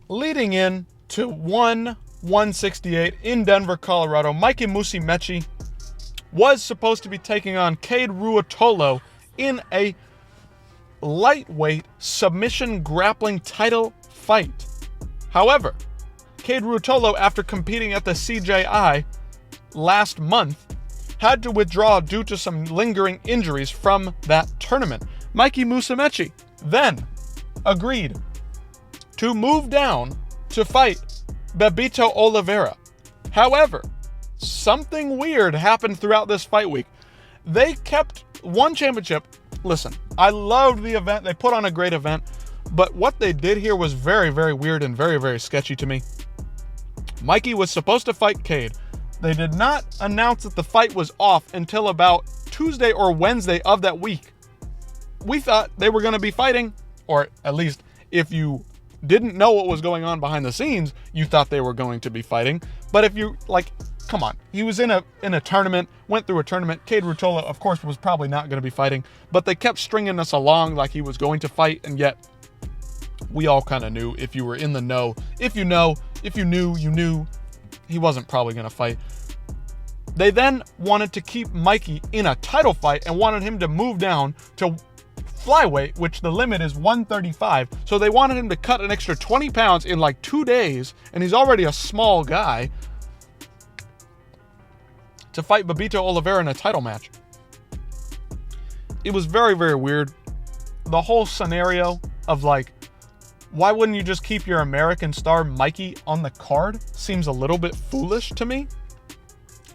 leading in to 168 in Denver, Colorado, Mikey Musumeci was supposed to be taking on Cade Ruotolo in a lightweight submission grappling title fight. However, Cade Ruotolo, after competing at the CJI last month, had to withdraw due to some lingering injuries from that tournament. Mikey Musumeci then agreed to move down to fight Bebeto Oliveira. However, something weird happened throughout this fight week. They kept ONE Championship. Listen, I loved the event. They put on a great event. But what they did here was very, very weird and very, very sketchy to me. Mikey was supposed to fight Cade. They did not announce that the fight was off until about Tuesday or Wednesday of that week. We thought they were going to be fighting, or at least if you didn't know what was going on behind the scenes, you thought they were going to be fighting. But if you, come on, he was in a tournament, went through a tournament. Cade Ruotolo, of course, was probably not going to be fighting, but they kept stringing us along like he was going to fight, and yet we all kind of knew, if you were in the know, if you knew, you knew he wasn't probably going to fight. They then wanted to keep Mikey in a title fight and wanted him to move down to flyweight, which the limit is 135. So they wanted him to cut an extra 20 pounds in 2 days, and he's already a small guy, to fight Bebeto Oliveira in a title match. It was very, very weird. The whole scenario of why wouldn't you just keep your American star Mikey on the card seems a little bit foolish to me.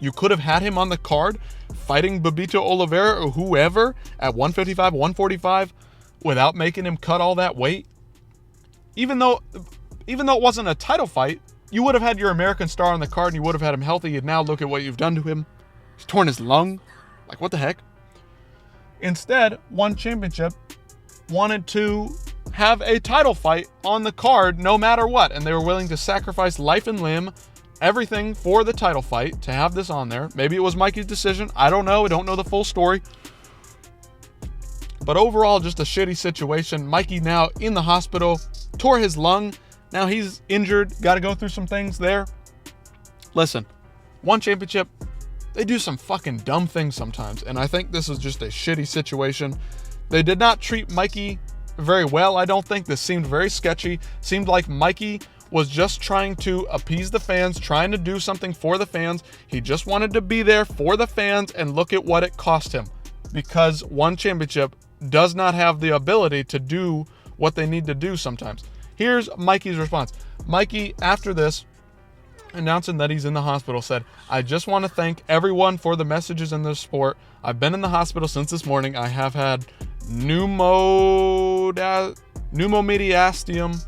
You could have had him on the card fighting Bebeto Oliveira or whoever at 155, 145 without making him cut all that weight. Even though it wasn't a title fight, you would have had your American star on the card and you would have had him healthy. And now look at what you've done to him. He's torn his lung. What the heck? Instead, ONE Championship wanted to have a title fight on the card no matter what. And they were willing to sacrifice life and limb, everything for the title fight to have this on there. Maybe it was Mikey's decision. I don't know. I don't know the full story. But overall, just a shitty situation. Mikey now in the hospital, tore his lung. Now he's injured. Got to go through some things there. Listen, ONE Championship, they do some fucking dumb things sometimes. And I think this is just a shitty situation. They did not treat Mikey very well. I don't think this seemed very sketchy. Seemed like Mikey was just trying to appease the fans, trying to do something for the fans. He just wanted to be there for the fans, and look at what it cost him. Because ONE Championship does not have the ability to do what they need to do sometimes. Here's Mikey's response. Mikey, after this, announcing that he's in the hospital, said, "I just want to thank everyone for the messages in this sport. I've been in the hospital since this morning. I have had pneumomediastium.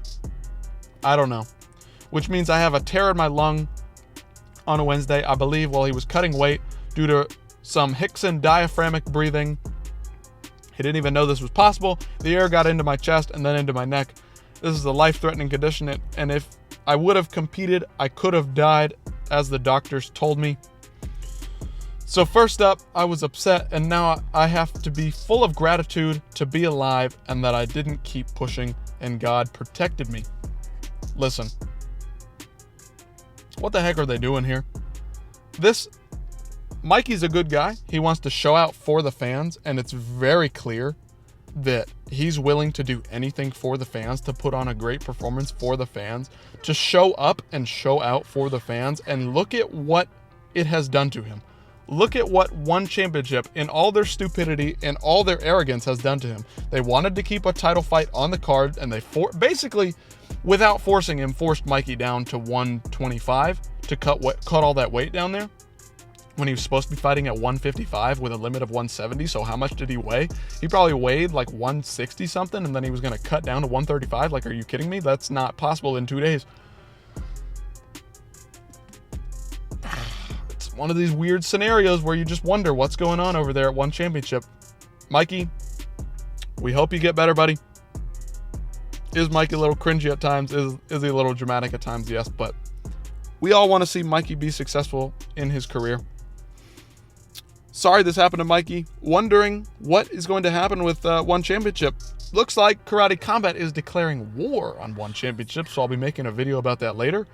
I don't know. Which means I have a tear in my lung on a Wednesday, I believe, while he was cutting weight due to some Hickson diaphragmatic breathing. He didn't even know this was possible. The air got into my chest and then into my neck. This is a life-threatening condition, and if I would have competed, I could have died, as the doctors told me. So first up, I was upset, and now I have to be full of gratitude to be alive and that I didn't keep pushing and God protected me." Listen, what the heck are they doing here? Mikey's a good guy. He wants to show out for the fans, and it's very clear that he's willing to do anything for the fans, to put on a great performance for the fans, to show up and show out for the fans. And look at what it has done to him. Look at what ONE Championship, in all their stupidity and all their arrogance, has done to him. They wanted to keep a title fight on the card, and they basically, without forcing him, forced Mikey down to 125 to cut all that weight down there, when he was supposed to be fighting at 155 with a limit of 170. So how much did he weigh? He probably weighed 160 something, and then he was going to cut down to 135. Are you kidding me? That's not possible in 2 days. It's one of these weird scenarios where you just wonder what's going on over there at ONE Championship. Mikey, we hope you get better, buddy. Is Mikey a little cringy at times? Is he a little dramatic at times? Yes, but we all want to see Mikey be successful in his career. Sorry this happened to Mikey. Wondering what is going to happen with ONE Championship. looks like Karate Combat is declaring war on One Championship, so I'll be making a video about that later.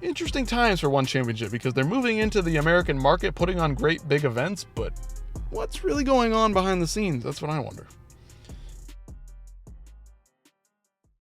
Interesting times for One Championship because they're moving into the American market, putting on great big events, but what's really going on behind the scenes? That's what I wonder.